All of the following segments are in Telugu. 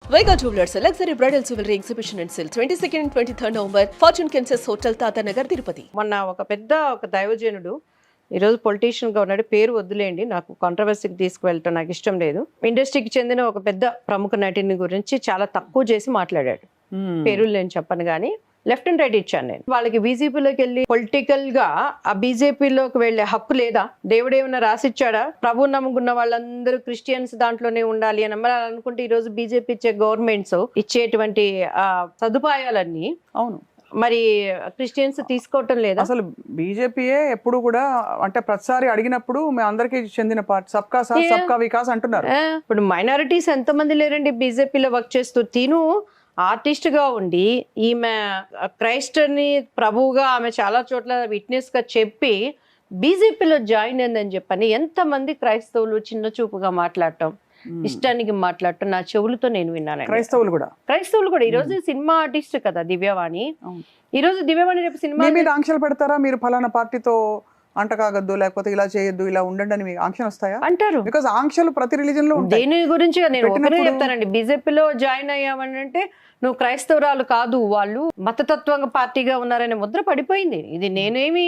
Vega Jewelers, a luxury bridal jewelry exhibition and sale 22nd and 23rd November, Fortune Kansas Hotel, Tata Nagar, Tirupati. మొన్న ఒక దైవజనుడు ఈరోజు పొలిటీషియన్గా ఉన్నాడు, పేరు వద్దులేండి, నాకు కాంట్రవర్సీకి తీసుకువెళ్ళటం నాకు ఇష్టం లేదు. ఇండస్ట్రీకి చెందిన ఒక పెద్ద ప్రముఖ నటిని గురించి చాలా తక్కువ చేసి మాట్లాడాడు. పేరులు నేను చెప్పను కానీ లెఫ్ట్ అండ్ రైట్ ఇచ్చాను నేను. వాళ్ళకి బీజేపీలోకి వెళ్ళి పొలిటికల్ గా ఆ బీజేపీలోకి వెళ్లే హక్కు లేదా? దేవుడు ఏమైనా రాసిచ్చాడా? ప్రభు నమ్ముకున్న వాళ్ళందరూ క్రిస్టియన్స్ దాంట్లోనే ఉండాలి అని అనుకుంటే ఈ రోజు బీజేపీ ఇచ్చే గవర్నమెంట్స్ ఇచ్చేటువంటి సదుపాయాలన్నీ అవును మరి క్రిస్టియన్స్ తీసుకోవటం లేదా? అసలు బీజేపీయే ఎప్పుడు కూడా అంటే ప్రతిసారి అడిగినప్పుడు మేము అందరికీ చెందిన పార్టీ సబ్కా సాత్ సబ్కా వికాస్ అంటున్నారు. ఇప్పుడు మైనారిటీస్ ఎంతమంది లేరండి బీజేపీలో వర్క్ చేస్తూ? తిను ఆర్టిస్ట్ గా ఉండి ఈమె క్రైస్ట్ ని ప్రభువుగా ఆమె చాలా చోట్ల విట్నెస్ గా చెప్పి బీజేపీలో జాయిన్ అయిందని చెప్పని ఎంతమంది క్రైస్తవులు చిన్న చూపుగా మాట్లాడటం, ఇష్టానికి మాట్లాడటం నా చెవులతో నేను విన్నాను. క్రైస్తవులు కూడా ఈ రోజు సినిమా ఆర్టిస్ట్ కదా దివ్యవాణి. ఈ రోజు దివ్యవాణి రేపు సినిమా మీద ఆంక్షలు పెడతారా? మీరు ఫలానా పార్టీతో అంట కాగద్దు, లేకపోతే ఇలా చేయొద్దు, ఇలా ఉండండి అని మీకు ఆంక్షలు వస్తాయా? అంటారు. బికాస్ ఆంక్షలు ప్రతి రిలీజన్ లో ఉంటాయి. దేని గురించి నేను ఒకనే చెప్తానండి, బీజేపీలో జాయిన్ అయ్యామని అంటే నువ్వు క్రైస్తవురాలు కాదు, వాళ్ళు మతతత్వ పార్టీగా ఉన్నారనే ముద్ర పడిపోయింది. ఇది నేనేమి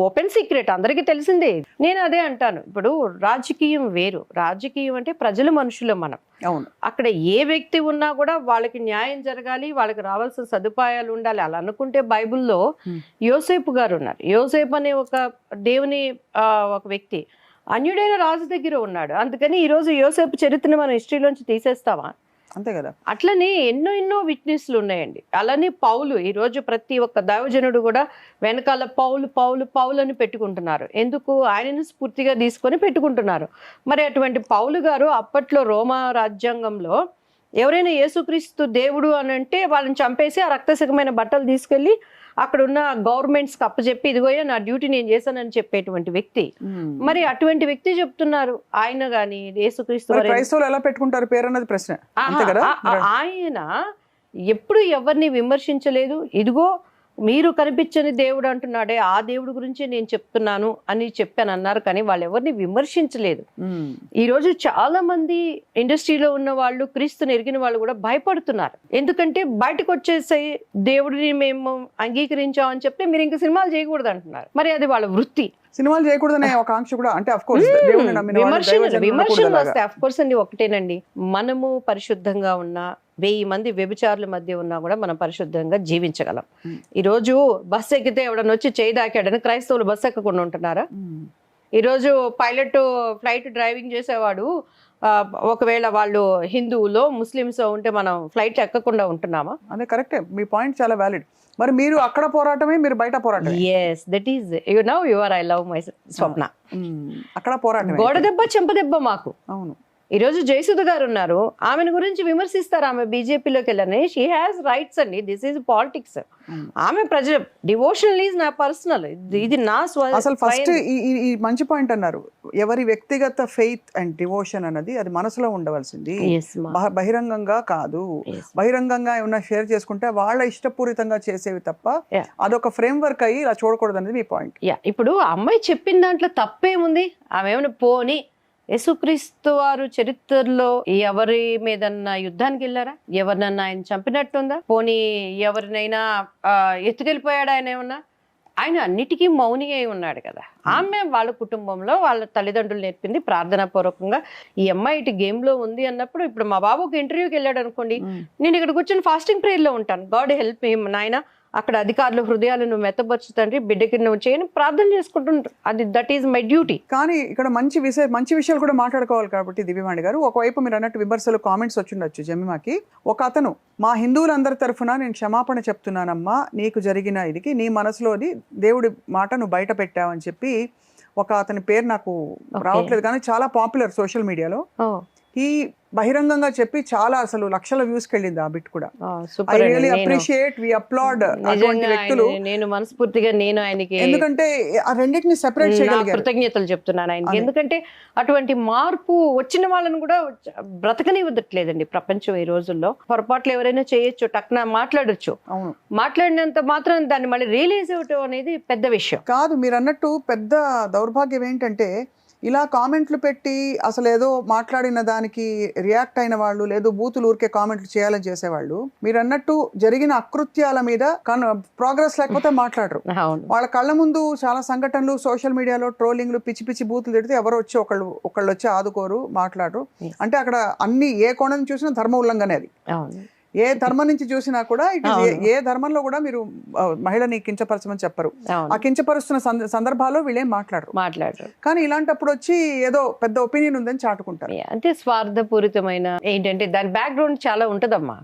ఓపెన్ సీక్రెట్, అందరికీ తెలిసిందే. నేను అదే అంటాను. ఇప్పుడు రాజకీయం వేరు, రాజకీయం అంటే ప్రజల మనుషులు మనం. అవును, అక్కడ ఏ వ్యక్తి ఉన్నా కూడా వాళ్ళకి న్యాయం జరగాలి, వాళ్ళకి రావాల్సిన సదుపాయాలు ఉండాలి. అలా అనుకుంటే బైబిల్లో యోసేపు గారు ఉన్నారు. యోసేపు అనే ఒక దేవుని ఒక వ్యక్తి అన్యుడైన రాజు దగ్గర ఉన్నాడు. అందుకని ఈ రోజు యోసేపు చరిత్రను మనం హిస్టరీలోంచి తీసేస్తావా? అంతే కదా. అట్లనే ఎన్నో విట్నెస్లు ఉన్నాయండి. అలానే పౌలు, ఈ రోజు ప్రతి ఒక్క దైవజనుడు కూడా వెనకాల పౌలు అని పెట్టుకుంటున్నారు. ఎందుకు? ఆయనను స్ఫూర్తిగా తీసుకొని పెట్టుకుంటున్నారు. మరి అటువంటి పౌలు గారు అప్పట్లో రోమా రాజ్యాంగంలో ఎవరైనా యేసుక్రీస్తు దేవుడు అని అంటే వాళ్ళని చంపేసి ఆ రక్తసికమైన బట్టలు తీసుకెళ్లి అక్కడ ఉన్న గవర్నమెంట్స్కి అప్పచెప్పి ఇదిగోయా నా డ్యూటీ నేను చేశానని చెప్పేటువంటి వ్యక్తి. మరి అటువంటి వ్యక్తి చెప్తున్నారు ఆయన గాని యేసుక్రీస్తు క్రైస్తవులు ఎలా పెట్టుకుంటారు పేరు అన్నది ప్రశ్న. ఆయన ఎప్పుడు ఎవరిని విమర్శించలేదు. ఇదిగో మీరు కనిపించని దేవుడు అంటున్నాడే ఆ దేవుడు గురించి నేను చెప్తున్నాను అని చెప్పాను అన్నారు. కానీ వాళ్ళు ఎవరిని విమర్శించలేదు. ఈ రోజు చాలా మంది ఇండస్ట్రీలో ఉన్న వాళ్ళు, క్రీస్తుని ఎరిగిన వాళ్ళు కూడా భయపడుతున్నారు. ఎందుకంటే బయటకు వచ్చేసాయి దేవుడిని మేము అంగీకరించాం అని చెప్తే మీరు ఇంకా సినిమాలు చేయకూడదు అంటున్నారు. మరి అది వాళ్ళ వృత్తి. సినిమాలు చేయకూడదనే ఒక ఆంక్ష కూడా అంటే అఫ్ కోర్స్ విమర్శలు వస్తాయి. అఫ్ కోర్స్ అండి, ఒకటేనండి, మనము పరిశుద్ధంగా ఉన్నా 1000 మంది వ్యభిచారుల మధ్య ఉన్నా కూడా మనం పరిశుద్ధంగా జీవించగలం. ఈ రోజు బస్సు ఎక్కితే ఎవడన్నా వచ్చి చేయి దాకాడని క్రైస్తవులు బస్సు ఎక్కకుండా ఉంటున్నారా? ఈరోజు పైలట్ ఫ్లైట్ డ్రైవింగ్ చేసేవాడు ఒకవేళ వాళ్ళు హిందువులో ముస్లిమ్స్ ఉంటే మనం ఫ్లైట్ ఎక్కకుండా ఉంటున్నామా? అదే కరెక్టే, మీ పాయింట్ చాలా వ్యాలిడ్. మరి మీరు అక్కడ పోరాటమే, మీరు బయట పోరాటం. yes that is you are I love my స్వప్న. అక్కడ పోరాటం, గోడ దెబ్బ చెంప దెబ్బ మాకు. అవును. ఈరోజు జయసుధ గారు ఉన్నారు, ఆమెను గురించి విమర్శిస్తారు. ఆమె బీజేపీలోకి వెళ్ళని షీ హ్యాస్ రైట్స్ అండి. This is politics. ఆమె ప్రజల డివోషనల్ ఈజ్ నా పర్సనల్, ఇది నా అసలు ఫస్ట్ ఈ మంచి పాయింట్ అన్నారు. ఎవరి వ్యక్తిగత ఫెయిత్ అండ్ డివోషన్ అన్నది అది మనసులో ఉండవలసింది, బహిరంగంగా కాదు. బహిరంగంగా ఏమన్నా షేర్ చేసుకుంటే వాళ్ళ ఇష్టపూరితంగా చేసేవి తప్ప అదొక ఫ్రేమ్ వర్క్ అయ్యి ఇలా చూడకూడదు అనేది మీ పాయింట్. ఇప్పుడు అమ్మాయి చెప్పిన దాంట్లో తప్పేముంది? ఆమె ఏమైనా పోని యేసుక్రీస్తు వారు చరిత్రలో ఎవరి మీదన్నా యుద్ధానికి వెళ్ళారా? ఎవరినన్నా ఆయన చంపినట్టుందా? పోనీ ఎవరినైనా ఎత్తుకెళ్ళిపోయాడా? ఆయన ఏమన్నా? ఆయన అన్నిటికీ మౌని అయి ఉన్నాడు కదా. ఆమె వాళ్ళ కుటుంబంలో వాళ్ళ తల్లిదండ్రులు నేర్పింది ప్రార్థనా పూర్వకంగా. ఈ అమ్మాయి ఇటు గేమ్ లో ఉంది అన్నప్పుడు, ఇప్పుడు మా బాబు ఒక ఇంటర్వ్యూకి వెళ్ళాడు అనుకోండి, నేను ఇక్కడ కూర్చొని ఫాస్టింగ్ ప్రేయర్ లో ఉంటాను. గాడ్ హెల్ప్ హిమ్ నాయన, అక్కడ అధికారుల హృదయాలను మెత్తపరచు తండ్రి, బిడ్డకి నువ్వు చేయని ప్రార్థన చేసుకుంటుంటారు. అది దట్ ఈస్ మై డ్యూటీ. కానీ ఇక్కడ మంచి విషయాలు కూడా మాట్లాడుకోవాలి కాబట్టి దివ్యవాణి గారు, ఒకవైపు మీరు అన్నట్టు విమర్శలు కామెంట్స్ వచ్చిండొచ్చు. జమిమాకి ఒక అతను, మా హిందువులందరి తరఫున నేను క్షమాపణ చెప్తున్నానమ్మా, నీకు జరిగిన ఇదికి నీ మనసులోది దేవుడి మాట నువ్వు బయట పెట్టావని చెప్పి ఒక అతని పేరు నాకు రావట్లేదు కానీ చాలా పాపులర్ సోషల్ మీడియాలో. ఈ బహిరంగంగా చెప్పి చాలా అసలు లక్షల వ్యూస్ వెళ్ళింది ఆ బిట్ కూడా. I really appreciate, we applaud అటువంటి వ్యక్తులు. నేను మనస్ఫూర్తిగా నేను ఆయనకి, ఎందుకంటే ఆ రెండింటిని సెపరేట్ చేయగలిగారు. కృతజ్ఞతలు చెప్తున్నాను ఆయనకి. ఎందుకంటే అటువంటి మార్పు వచ్చిన వాళ్ళని కూడా బ్రతకనివ్వట్లేదండి ప్రపంచం. ఈ రోజుల్లో పొరపాట్లు ఎవరైనా చేయొచ్చు, టక్న మాట్లాడొచ్చు. మాట్లాడినంత మాత్రం దాన్ని మళ్ళీ రియలైజ్ అవ్వటం అనేది పెద్ద విషయం కాదు. మీరు అన్నట్టు పెద్ద దౌర్భాగ్యం ఏంటంటే ఇలా కామెంట్లు పెట్టి అసలు ఏదో మాట్లాడిన దానికి రియాక్ట్ అయిన వాళ్ళు, లేదు బూతులు ఊరికే కామెంట్లు చేయాలని చేసేవాళ్ళు, మీరు అన్నట్టు జరిగిన అకృత్యాల మీద ప్రోగ్రెస్ లేకపోతే మాట్లాడరు. వాళ్ళ కళ్ళ ముందు చాలా సంఘటనలు సోషల్ మీడియాలో ట్రోలింగ్లు, పిచ్చి పిచ్చి బూతులు తిడితే ఎవరు వచ్చి ఒకళ్ళు వచ్చి ఆదుకోరు, మాట్లాడరు. అంటే అక్కడ అన్ని ఏ కోణం చూసినా ధర్మ ఉల్లంఘనే అది. ఏ ధర్మం నుంచి చూసినా కూడా ఏ ధర్మంలో కూడా మీరు మహిళని కించపరచమని చెప్పరు. ఆ కించపరుస్తున్న సందర్భాల్లో వీళ్ళేం మాట్లాడరు. కానీ ఇలాంటప్పుడు వచ్చి ఏదో పెద్ద ఒపీనియన్ ఉందని చాటుకుంటారు. అంటే స్వార్థపూరితమైన ఏంటంటే దాని బ్యాక్గ్రౌండ్ చాలా ఉంటదమ్మా.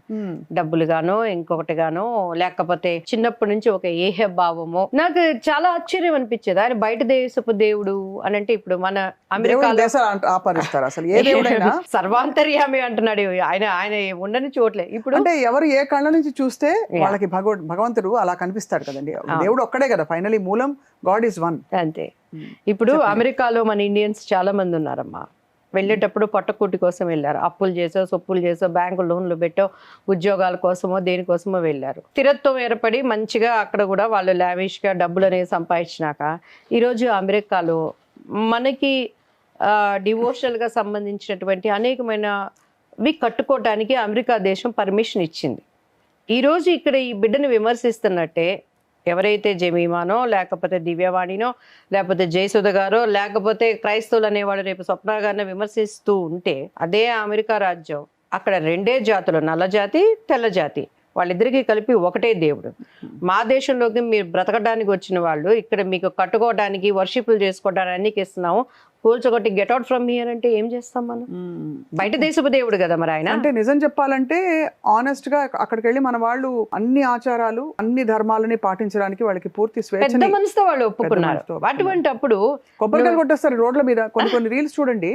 డబ్బులు గానో ఇంకొకటి గానో, లేకపోతే చిన్నప్పటి నుంచి ఒక ఏహ భావమో. నాకు చాలా ఆశ్చర్యం అనిపించేది, ఆయన బయట దేశపు దేవుడు అని అంటే ఇప్పుడు మన అమెరికాలో ఆపరిస్తారు అసలు ఏ దేవుడైనా సర్వాంతర్యామి అంటున్నాడు ఆయన. ఆయన ఉండని చోట్లే ఇప్పుడు అంటే ఎవరు ఏ కళ్ళ నుంచి చూస్తే వాళ్ళకి భగవంతుడు అలా కనిపిస్తాడు కదండి. దేవుడు ఒక్కడే కదా, ఫైనలీ మూలం గాడ్ ఈజ్ వన్. అంతే. ఇప్పుడు అమెరికాలో మన ఇండియన్స్ చాలా మంది ఉన్నారమ్మా. వెళ్ళేటప్పుడు పొట్టకూటి కోసం వెళ్ళారు, అప్పులు చేసో సొప్పులు చేసో బ్యాంకు లోన్లు పెట్టో ఉద్యోగాల కోసమో దేనికోసమో వెళ్ళారు. స్థిరత్వం ఏర్పడి మంచిగా అక్కడ కూడా వాళ్ళు లావిష్గా డబ్బులు అనేవి సంపాదించినాక ఈరోజు అమెరికాలో మనకి డివోషనల్గా సంబంధించినటువంటి అనేకమైనవి కట్టుకోవటానికి అమెరికా దేశం పర్మిషన్ ఇచ్చింది. ఈరోజు ఇక్కడ ఈ బిడ్డను విమర్శిస్తున్నట్టే ఎవరైతే జమీమానో, లేకపోతే దివ్యవాణినో, లేకపోతే జయసుధ గారో, లేకపోతే క్రైస్తవులు అనేవాళ్ళు రేపు స్వప్న గారిని విమర్శిస్తూ ఉంటే, అదే అమెరికా రాజ్యం అక్కడ రెండే జాతులు, నల్ల జాతి తెల్ల జాతి, వాళ్ళిద్దరికీ కలిపి ఒకటే దేవుడు. మా దేశంలోకి మీరు బ్రతకడానికి వచ్చిన వాళ్ళు ఇక్కడ మీకు కట్టుకోవడానికి, వర్షిప్లు చేసుకోవడానికి అన్నికి ఇస్తున్నాము, కూల్చొకటి గెట్ అవుట్ ఫ్రమ్ హియర్ అంటే ఏం చేస్తాం మనం? బయట దేశపు దేవుడు కదా మరి ఆయన. అంటే నిజం చెప్పాలంటే ఆనెస్ట్ గా అక్కడికి వెళ్ళి మన వాళ్ళు అన్ని ఆచారాలు, అన్ని ధర్మాలని పాటించడానికి వాళ్ళకి పూర్తి స్వేచ్ఛ, పెద్ద మనసుతో వాళ్ళు ఒప్పుకున్నారు. అటువంటి అప్పుడు కొబ్బరికాయలు కొట్టేస్తారు రోడ్ల మీద. కొన్ని రీల్స్ చూడండి,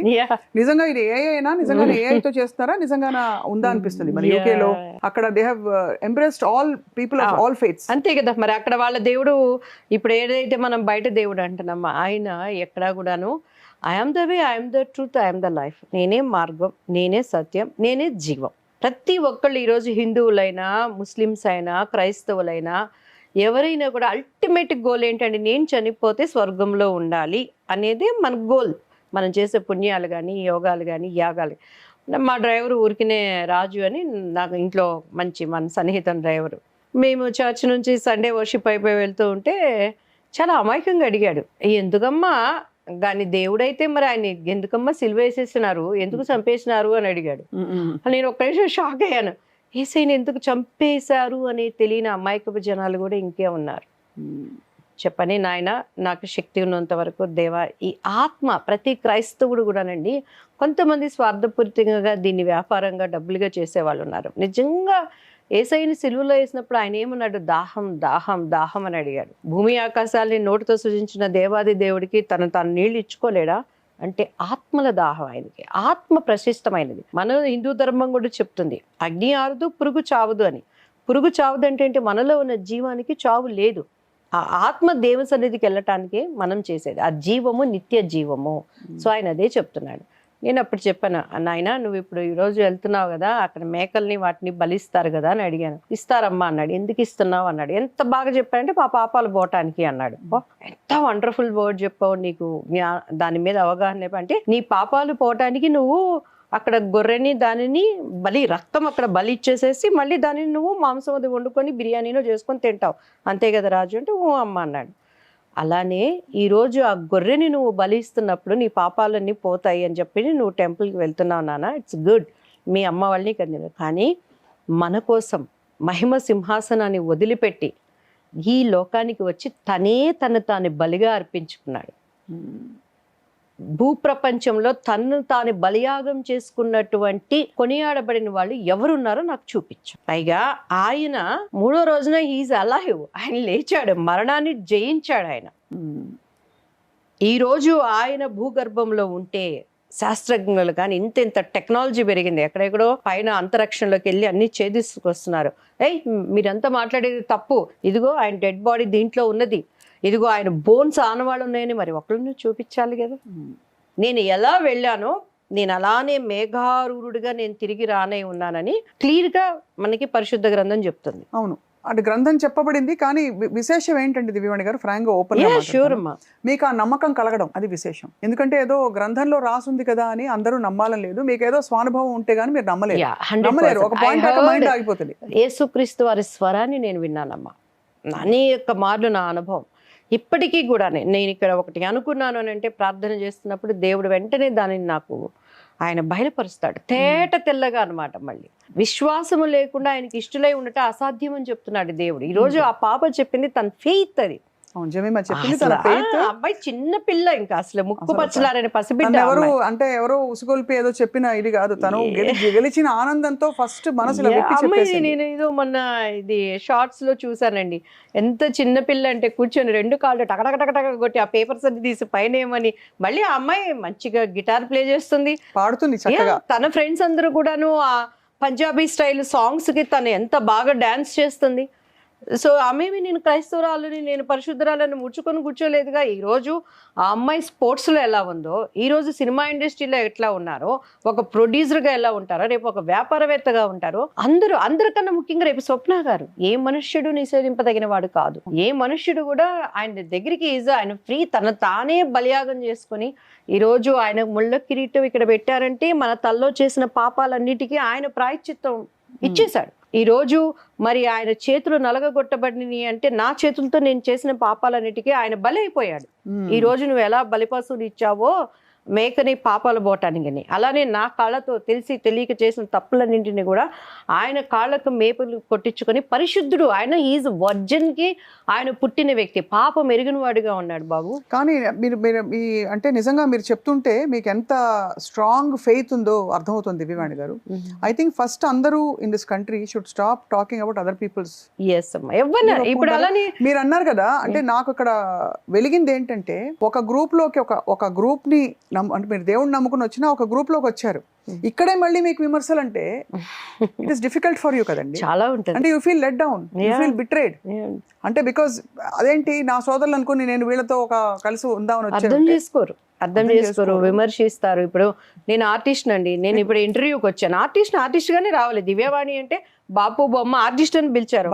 నిజంగా ఇది ఏఐనా, నిజంగా ఏఐతో చేస్తారా, నిజంగా ఉందా అనిపిస్తుంది. మరి యూకేలో అక్కడ they have embraced all people of all faiths. అంతే కదా మరి. అక్కడ వాళ్ళ దేవుడు ఇప్పుడు ఏదైతే మనం బయట దేవుడు అంటున్నామా, ఆయన ఎక్కడా కూడాను I'm the way, I'm the truth, I'm the life, నేనే మార్గం, నేనే సత్యం, నేనే జీవం. ప్రతి ఒక్కళ్ళు ఈరోజు హిందువులైనా, ముస్లిమ్స్ అయినా, క్రైస్తవులైనా, ఎవరైనా కూడా అల్టిమేట్ గోల్ ఏంటంటే నేను చనిపోతే స్వర్గంలో ఉండాలి అనేది మన గోల్. మనం చేసే పుణ్యాలు కానీ, యోగాలు కానీ, యాగాలు. మా డ్రైవర్ ఊరికినే రాజు అని, నాకు ఇంట్లో మంచి మన సన్నిహితం డ్రైవరు. మేము చర్చ్ నుంచి సండే వర్షిప్ అయిపోయి వెళ్తూ ఉంటే చాలా అమాయకంగా అడిగాడు, ఎందుకమ్మా కానీ దేవుడైతే మరి ఆయన ఎందుకమ్మా సిలువ వేసేసినారు, ఎందుకు చంపేసినారు అని అడిగాడు. నేను ఒక్క నిమిషం షాక్ అయ్యాను. ఏసైని ఎందుకు చంపేశారు అని తెలియని అమాయకపు జనాలు కూడా ఇంకే ఉన్నారు. చెప్పని నాయన, నాకు శక్తి ఉన్నంత వరకు దేవా, ఈ ఆత్మ ప్రతి క్రైస్తవుడు కూడానండి, కొంతమంది స్వార్థపూరితంగా దీన్ని వ్యాపారంగా డబ్బులుగా చేసేవాళ్ళు ఉన్నారు. నిజంగా ఏసైని సిలువలో వేసినప్పుడు ఆయన ఏమన్నాడు, దాహం దాహం దాహం అని అడిగాడు. భూమి ఆకాశాలని నోటితో సృజించిన దేవాది దేవుడికి తాను నీళ్లు ఇచ్చుకోలేడా అంటే ఆత్మల దాహం ఆయనకి. ఆత్మ ప్రశస్తమైనది. మన హిందూ ధర్మం కూడా చెప్తుంది, అగ్ని ఆరదు పురుగు చావదు అని. పురుగు చావదు అంటే మనలో ఉన్న జీవానికి చావు లేదు. ఆ ఆత్మ దేవ సన్నిధికి వెళ్ళటానికి మనం చేసేది ఆ జీవము నిత్య జీవము. సో ఆయన అదే చెప్తున్నాడు. నేను అప్పుడు చెప్పాను, నాయన నువ్వు ఇప్పుడు ఈరోజు వెళ్తున్నావు కదా, అక్కడ మేకల్ని వాటిని బలిస్తారు కదా అని అడిగాను. ఇస్తారమ్మా అన్నాడు. ఎందుకు ఇస్తున్నావు అన్నాడు. ఎంత బాగా చెప్పానంటే మా పాపాలు పోవటానికి అన్నాడు. ఎంత వండర్ఫుల్ వర్డ్ చెప్పావు, నీకు దాని మీద అవగాహన అంటే నీ పాపాలు పోవటానికి నువ్వు అక్కడ గొర్రెని దానిని రక్తం అక్కడ బలి ఇచ్చేసేసి మళ్ళీ దానిని నువ్వు మాంసం అది వండుకొని బిర్యానీలో చేసుకొని తింటావు అంతే కదా రాజు అంటే ఓ అమ్మ అన్నాడు. అలానే ఈరోజు ఆ గొర్రెని నువ్వు బలిస్తున్నప్పుడు నీ పాపాలన్నీ పోతాయి అని చెప్పి నువ్వు టెంపుల్కి వెళ్తున్నావు నాన్న, ఇట్స్ గుడ్, మీ అమ్మ వాళ్ళని కదిలేదు. కానీ మన కోసం మహిమ సింహాసనాన్ని వదిలిపెట్టి ఈ లోకానికి వచ్చి తను తాను బలిగా అర్పించుకున్నాడు. భూప్రపంచంలో తను తాను బలియాగం చేసుకున్నటువంటి కొనియాడబడిన వాళ్ళు ఎవరున్నారో నాకు చూపించు. పైగా ఆయన 3వ రోజున హీజ్ అలైవ్, ఆయన లేచాడు, మరణాన్ని జయించాడు ఆయన. ఈ రోజు ఆయన భూగర్భంలో ఉంటే శాస్త్రజ్ఞులు కానీ ఇంత టెక్నాలజీ పెరిగింది, ఎక్కడెక్కడో పైన అంతరిక్షంలోకి వెళ్ళి అన్ని ఛేదిస్తుకొస్తున్నారు. మీరంతా మాట్లాడేది తప్పు, ఇదిగో ఆయన డెడ్ బాడీ దీంట్లో ఉన్నది, ఇదిగో ఆయన బోన్స్ ఆనవాళ్ళు ఉన్నాయని మరి ఒకళ్ళని చూపించాలి కదా. నేను ఎలా వెళ్ళానో నేను అలానే మేఘారూఢుడిగా నేను తిరిగి రానే ఉన్నానని క్లియర్గా మనకి పరిశుద్ధ గ్రంథం చెప్తుంది. అవును, అంటే గ్రంథం చెప్పబడింది, కానీ విశేషం ఏంటండి దివ్యవాణి గారు, ఫ్రాంక్ గా ఓపెన్ గా షూర్ మాట్లాడతాను. అమ్మా. మీకు ఆ నమ్మకం కలగడం అది విశేషం. ఎందుకంటే ఏదో గ్రంథంలో రాసుంది కదా అని అందరూ నమ్మాలని లేదు. మీకు ఏదో స్వానుభవం ఉంటే గానీ మీరు నమ్మలేరు. Yeah, 100%. నమ్మలేరు, ఒక పాయింట్ I దాకా heard మైండ్ ఆగిపోతుంది. యేసుక్రీస్తు వారి స్వరాన్ని నేను విన్నానమ్మా, అనేక మార్లు నా అనుభవం. ఇప్పటికీ కూడా నేను ఇక్కడ ఒకటి అనుకున్నాను అని అంటే, ప్రార్థన చేస్తున్నప్పుడు దేవుడు వెంటనే దానిని నాకు ఆయన బయలుపరుస్తాడు తేట తెల్లగా అన్నమాట. మళ్ళీ విశ్వాసము లేకుండా ఆయనకి ఇష్టలై ఉండటం అసాధ్యం అని చెప్తున్నాడు దేవుడు. ఈ రోజు ఆ పాప చెప్పింది తన ఫెయిత్. అది అవును, జమీమా చెప్పింది అసలు తన faith. ఆ అబ్బాయి చిన్న పిల్ల, ఇంకా అసలు ముక్కు పచ్చలారని పసిబిడ్డ. తను ఎవరు అంటే ఎవరో ఉసుగొల్పి ఏదో చెప్పిన ఇది కాదు, తను గెలిచిన ఆనందంతో ఫస్ట్ మనసులో వెక్కి అమ్మాయి చెప్పేసింది. నేను ఏదో మొన్న ఇది షార్ట్స్ లో చూసానండి. ఎంత చిన్న పిల్ల అంటే కూర్చొని 2 కాళ్ళు టకటక కొట్టి ఆ పేపర్స్ అన్ని తీసి పైన ఏమని, మళ్ళీ ఆ అమ్మాయి మంచిగా గిటార్ ప్లే చేస్తుంది, పాడుతుంది చక్కగా. తన ఫ్రెండ్స్ అందరూ కూడాను ఆ పంజాబీ స్టైల్ సాంగ్స్ కి తను ఎంత బాగా డాన్స్ చేస్తుంది. సో ఆమెవి నేను క్రైస్తవురాలని, నేను పరిశుద్ధరాలని ముడుచుకొని కూర్చోలేదుగా. ఈరోజు ఆ అమ్మాయి స్పోర్ట్స్లో ఎలా ఉందో, ఈరోజు సినిమా ఇండస్ట్రీలో ఎట్లా ఉన్నారో, ఒక ప్రొడ్యూసర్గా ఎలా ఉంటారో, రేపు ఒక వ్యాపారవేత్తగా ఉంటారో, అందరికన్నా ముఖ్యంగా రేపు స్వప్న గారు. ఏ మనుష్యుడు నిషేధింపదగిన వాడు కాదు. ఏ మనుష్యుడు కూడా ఆయన దగ్గరికి ఆయన ఫ్రీ, తన తానే బలియాగం చేసుకొని ఈరోజు ఆయన ముళ్ళ కిరీటం ఇక్కడ పెట్టారంటే మన తల్లో చేసిన పాపాలన్నిటికీ ఆయన ప్రాయశ్చిత్తం ఇచ్చేశాడు. ఈ రోజు మరి ఆయన చేతులు నలగగొట్టబడినవి అంటే, నా చేతులతో నేను చేసిన పాపాలన్నిటికీ ఆయన బలి అయిపోయాడు. ఈ రోజు నువ్వు ఎలా బలిపశువులు ఇచ్చావో మేకని పాపాలు పోవటానికి, అలానే నా కాళ్ళతో తెలిసి తెలియక చేసిన తప్పులన్నింటినీ కూడా ఆయన కాళ్ళకు మేపులు కొట్టించుకొని పరిశుద్ధుడు ఆయన. ఈజ్ వర్జన్ కి ఆయన పుట్టిన వ్యక్తి, పాపం ఎరిగిన వాడిగా ఉన్నాడు బాబు. కానీ మీరు మీరు ఈ అంటే నిజంగా మీరు చెప్తుంటే మీకు ఎంత స్ట్రాంగ్ ఫెయిత్ ఉందో అర్థమవుతుంది Divyavani garu. I think first అందరూ in this country should stop talking about other peoples. Yes అమ్మా, ఎవరు ఇప్పుడు అలానే మీరు అన్నారు కదా, అంటే నాకు ఇక్కడ వెలిగింది ఏంటంటే, ఒక గ్రూప్ లోకి ఒక గ్రూప్ ని అంటే మీరు దేవుడిని నమ్ముకుని వచ్చినా ఒక గ్రూప్ లోకి వచ్చారు, ఇక్కడే మళ్ళీ మీకు విమర్శలు అంటే it is difficult for you కదండి. చాలా ఉంటుంది. అంటే you feel let down, you feel betrayed. అంటే బికాజ్ అదేంటి నా సోదరులు అనుకుని నేను వీళ్ళతో ఒక కలిసి ఉందామని వచ్చాను. అర్థం చేసుకోరు, విమర్శిస్తారు. ఇప్పుడు నేను ఆర్టిస్ట్ అండి, నేను ఇప్పుడు ఇంటర్వ్యూకి వచ్చాను, ఆర్టిస్ట్ గానే రావాలి. దివ్యవాణి అంటే బాపు బొమ్మ ఆర్టిస్ట్ అని పిలిచారు.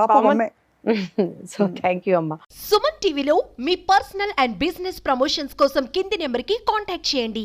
సో థ్యాంక్ యూ అమ్మా. సుమన్ టీవీలో మీ పర్సనల్ అండ్ బిజినెస్ ప్రమోషన్స్ కోసం కింది నెంబర్కి కాంటాక్ట్ చేయండి.